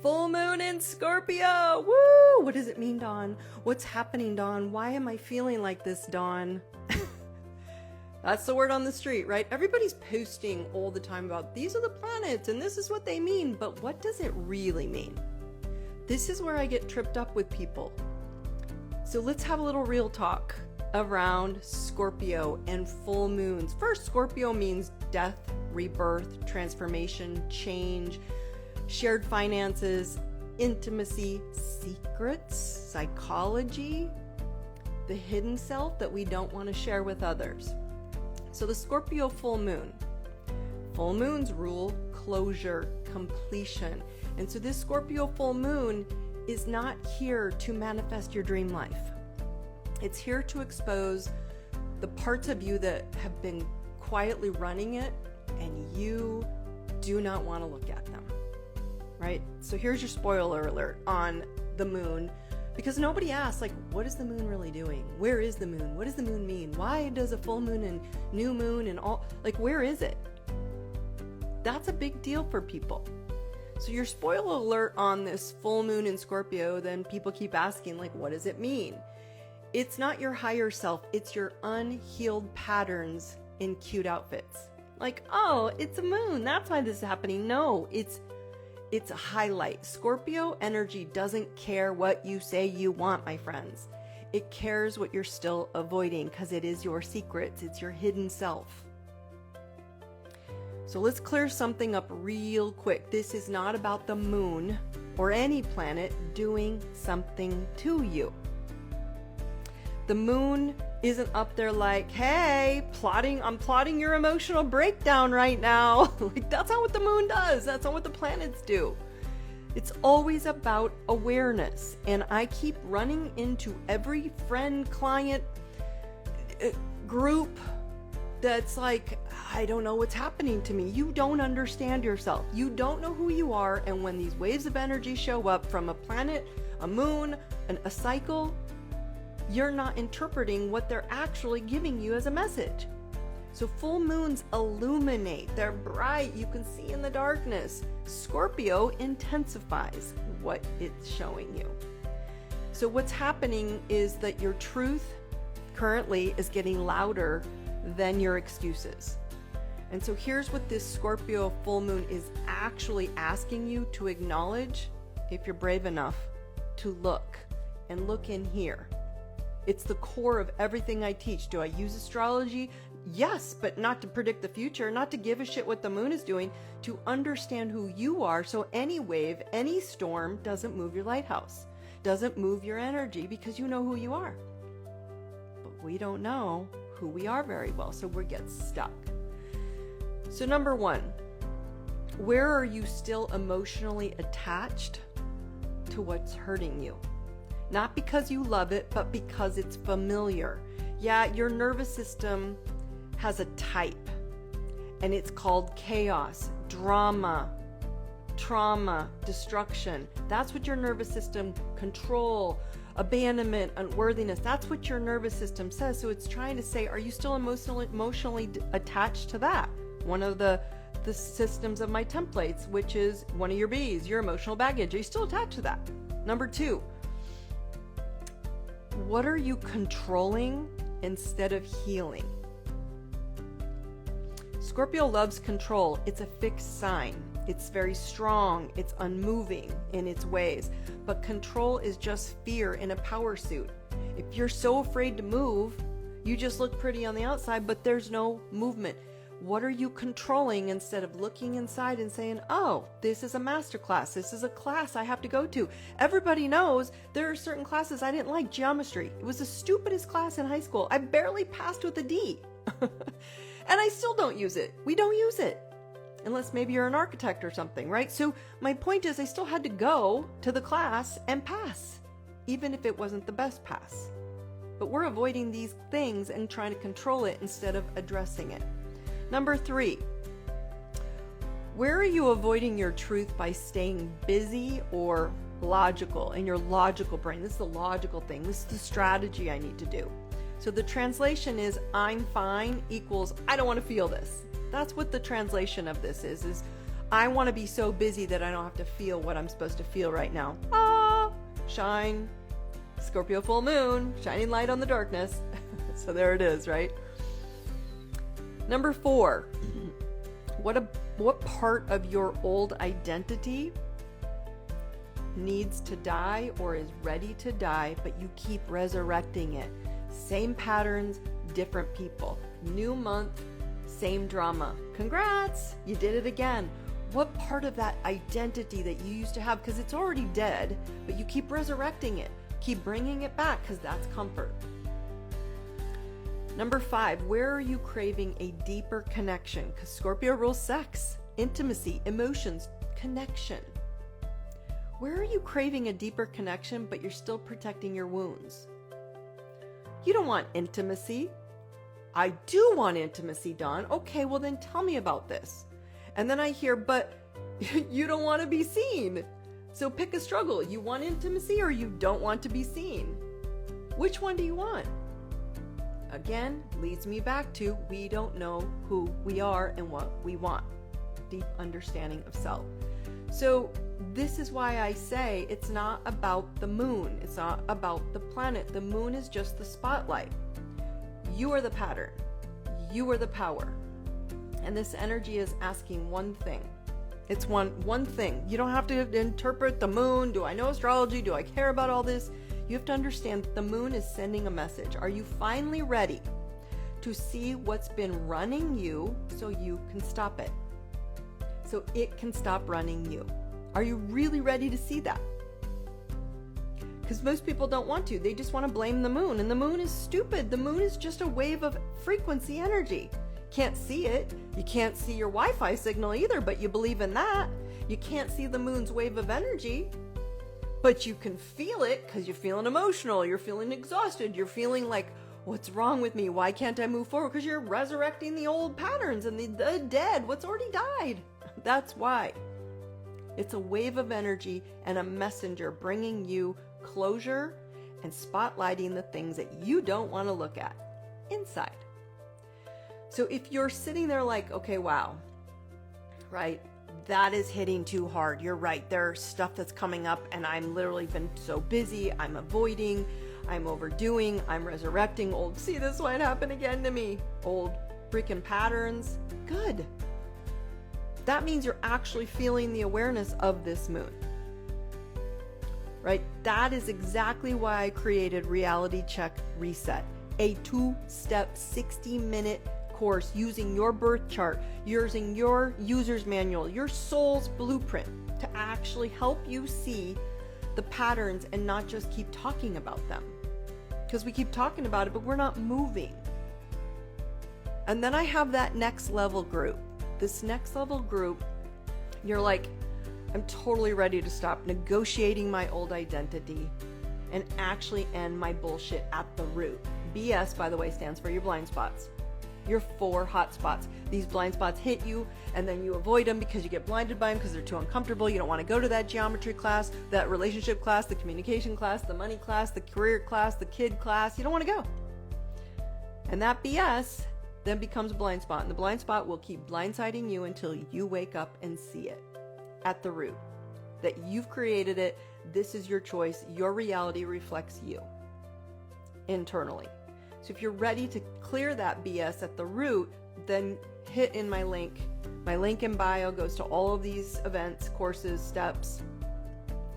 Full moon in Scorpio. Woo! What does it mean, Dawn? What's happening, Dawn? Why am I feeling like this, Dawn? That's the word on the street, right? Everybody's posting all the time about these are the planets and this is what they mean, but what does it really mean? This is where I get tripped up with people. So let's have a little real talk around Scorpio and full moons. First, Scorpio means death, rebirth, transformation, change, shared finances, intimacy, secrets, psychology, the hidden self that we don't want to share with others. So the Scorpio full moons rule closure, completion. And so this Scorpio full moon is not here to manifest your dream life. It's here to expose the parts of you that have been quietly running it and you do not want to look at them, right? So here's your spoiler alert on the moon, because nobody asks, like, what is the moon really doing? Where is the moon? What does the moon mean? Why does a full moon and new moon and all, like, where is it? That's a big deal for people. So your spoiler alert on this full moon in Scorpio, then people keep asking, like, what does it mean? It's not your higher self. It's your unhealed patterns in cute outfits. Like, oh, it's a moon. That's why this is happening. No, it's a highlight. Scorpio energy doesn't care what you say you want, my friends. It cares what you're still avoiding because it is your secrets. It's your hidden self. So let's clear something up real quick. This is not about the moon or any planet doing something to you. The moon isn't up there like, hey, I'm plotting your emotional breakdown right now. Like, that's not what the moon does. That's not what the planets do. It's always about awareness. And I keep running into every friend, client, group that's like, I don't know what's happening to me. You don't understand yourself. You don't know who you are. And when these waves of energy show up from a planet, a moon, a cycle, you're not interpreting what they're actually giving you as a message. So full moons illuminate. They're bright. You can see in the darkness. Scorpio intensifies what it's showing you. So what's happening is that your truth currently is getting louder than your excuses. And so here's what this Scorpio full moon is actually asking you to acknowledge, if you're brave enough, to look and look in here. It's the core of everything I teach. Do I use astrology? Yes, but not to predict the future, not to give a shit what the moon is doing, to understand who you are so any wave, any storm doesn't move your lighthouse, doesn't move your energy, because you know who you are. But we don't know who we are very well, so we get stuck. So number one, where are you still emotionally attached to what's hurting you? Not because you love it, but because it's familiar. Yeah, your nervous system has a type, and it's called chaos, drama, trauma, destruction. That's what your nervous system, control, abandonment, unworthiness, that's what your nervous system says. So it's trying to say, are you still emotionally attached to that? One of the systems of my templates, which is one of your B's, your emotional baggage. Are you still attached to that? Number two, what are you controlling instead of healing? Scorpio loves control. It's a fixed sign. It's very strong. It's unmoving in its ways. But control is just fear in a power suit. If you're so afraid to move, you just look pretty on the outside, but there's no movement. What are you controlling instead of looking inside and saying, oh, this is a masterclass. This is a class I have to go to. Everybody knows there are certain classes I didn't like. Geometry. It was the stupidest class in high school. I barely passed with a D. And I still don't use it. We don't use it. Unless maybe you're an architect or something, right? So my point is I still had to go to the class and pass, even if it wasn't the best pass. But we're avoiding these things and trying to control it instead of addressing it. Number three, where are you avoiding your truth by staying busy or logical in your logical brain? This is the logical thing. This is the strategy I need to do. So the translation is I'm fine equals I don't want to feel this. That's what the translation of this is I want to be so busy that I don't have to feel what I'm supposed to feel right now. Shine. Scorpio full moon, shining light on the darkness. So there it is, right? Number 4, what part of your old identity needs to die or is ready to die, but you keep resurrecting it? Same patterns, different people. New month, same drama. Congrats, you did it again. What part of that identity that you used to have, because it's already dead, but you keep resurrecting it, keep bringing it back, because that's comfort. Number 5, where are you craving a deeper connection? Because Scorpio rules sex, intimacy, emotions, connection. Where are you craving a deeper connection, but you're still protecting your wounds? You don't want intimacy. I do want intimacy, Dawn. Okay, well then tell me about this. And then I hear, but you don't want to be seen. So pick a struggle. You want intimacy or you don't want to be seen? Which one do you want? Again, leads me back to we don't know who we are and what we want. Deep understanding of self. So this is why I say it's not about the moon. It's not about the planet. The moon is just the spotlight. You are the pattern. You are the power. And this energy is asking one thing. It's one thing. You don't have to interpret the moon. Do I know astrology? Do I care about all this? You have to understand that the moon is sending a message. Are you finally ready to see what's been running you so you can stop it? So it can stop running you. Are you really ready to see that? Because most people don't want to. They just want to blame the moon. And the moon is stupid. The moon is just a wave of frequency energy. Can't see it. You can't see your Wi-Fi signal either, but you believe in that. You can't see the moon's wave of energy, but you can feel it because you're feeling emotional. You're feeling exhausted. You're feeling like, what's wrong with me? Why can't I move forward? Because you're resurrecting the old patterns and the dead, what's already died. That's why. It's a wave of energy and a messenger bringing you closure and spotlighting the things that you don't want to look at inside. So if you're sitting there like, okay, wow, right, that is hitting too hard. You're right. There's stuff that's coming up and I'm literally been so busy. I'm avoiding, I'm overdoing, I'm resurrecting old, see this might happen again to me, old freaking patterns. Good. That means you're actually feeling the awareness of this moon, right? That is exactly why I created Reality Check Reset, a 2-step 60-minute course using your birth chart, using your user's manual, your soul's blueprint to actually help you see the patterns and not just keep talking about them. Because we keep talking about it, but we're not moving. And then I have that next level group. This next level group, you're like, I'm totally ready to stop negotiating my old identity and actually end my bullshit at the root. BS, by the way, stands for your blind spots. Your 4 hot spots. These blind spots hit you and then you avoid them because you get blinded by them because they're too uncomfortable. You don't want to go to that geometry class, that relationship class, the communication class, the money class, the career class, the kid class. You don't want to go. And that BS then becomes a blind spot. And the blind spot will keep blindsiding you until you wake up and see it at the root. That you've created it. This is your choice. Your reality reflects you internally. So if you're ready to clear that BS at the root, then hit in my link. My link in bio goes to all of these events, courses, steps,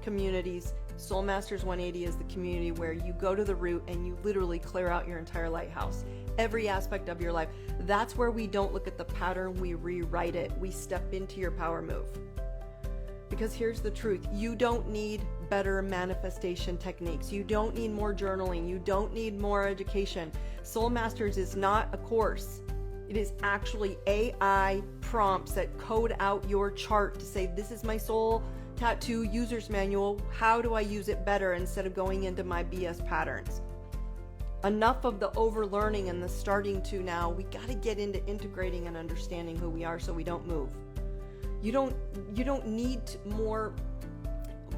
communities. Soul Masters 180 is the community where you go to the root and you literally clear out your entire lighthouse, every aspect of your life. That's where we don't look at the pattern, we rewrite it. We step into your power move. Because here's the truth, you don't need better manifestation techniques. You don't need more journaling. You don't need more education. Soul Masters is not a course. It is actually AI prompts that code out your chart to say, this is my soul tattoo user's manual. How do I use it better instead of going into my BS patterns? Enough of the overlearning and the starting to now. We got to get into integrating and understanding who we are so we don't move. You don't need more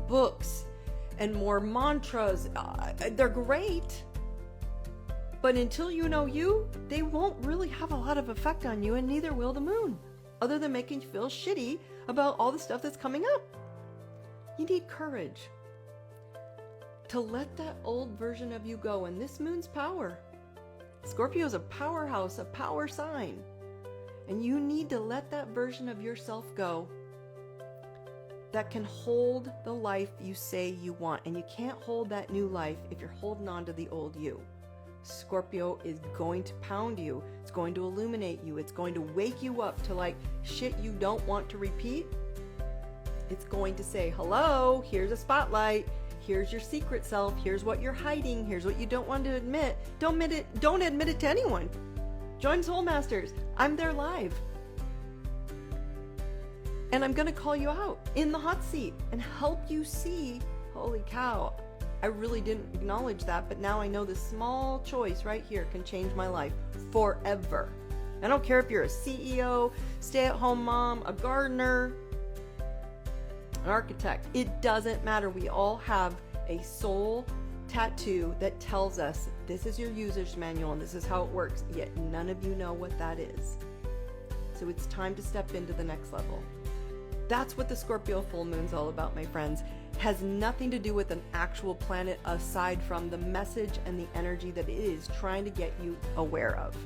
books and more mantras. They're great, but until you know you, they won't really have a lot of effect on you, and neither will the moon. other than making you feel shitty about all the stuff that's coming up. You need courage to let that old version of you go. And this moon's power. Scorpio is a powerhouse, a power sign. And you need to let that version of yourself go that can hold the life you say you want. And you can't hold that new life if you're holding on to the old you. Scorpio is going to pound you. It's going to illuminate you. It's going to wake you up to like shit you don't want to repeat. It's going to say, hello, here's a spotlight. Here's your secret self. Here's what you're hiding. Here's what you don't want to admit. Don't admit it to anyone. Join Soul Masters. I'm there live. And I'm going to call you out in the hot seat and help you see, holy cow, I really didn't acknowledge that, but now I know this small choice right here can change my life forever. I don't care if you're a CEO, stay-at-home mom, a gardener, an architect. It doesn't matter. We all have a soul tattoo that tells us this is your user's manual and this is how it works, yet none of you know what that is. So it's time to step into the next level. That's what the Scorpio full moon's all about, my friends. Has nothing to do with an actual planet aside from the message and the energy that it is trying to get you aware of.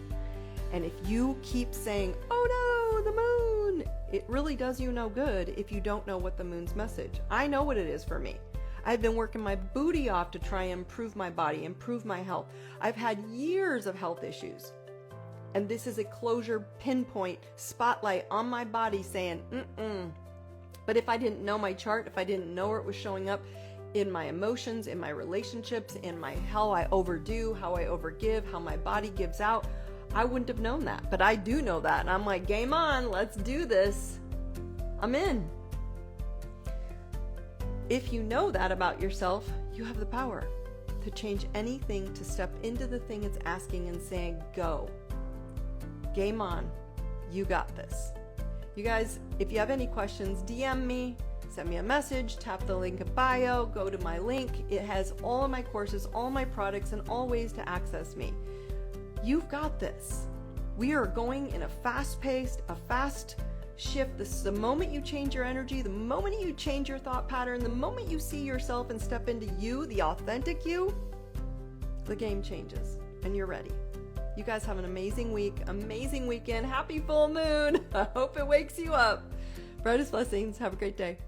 And if you keep saying, oh no, the moon, it really does you no good if you don't know what the moon's message. I know what it is for me. I've been working my booty off to try and improve my body, improve my health. I've had years of health issues. And this is a closure pinpoint spotlight on my body saying, But if I didn't know my chart, if I didn't know where it was showing up in my emotions, in my relationships, in my how I overdo, how I overgive, how my body gives out, I wouldn't have known that. But I do know that. And I'm like, game on, let's do this. I'm in. If you know that about yourself, you have the power to change anything, to step into the thing it's asking and saying, go. Game on. You got this. You guys, if you have any questions, DM me, send me a message, tap the link in bio, go to my link. It has all of my courses, all my products, and all ways to access me. You've got this. We are going in a fast-paced, a fast shift. This is the moment you change your energy, the moment you change your thought pattern, the moment you see yourself and step into you, the authentic you, the game changes and you're ready. You guys have an amazing week, amazing weekend. Happy full moon. I hope it wakes you up. Brightest blessings. Have a great day.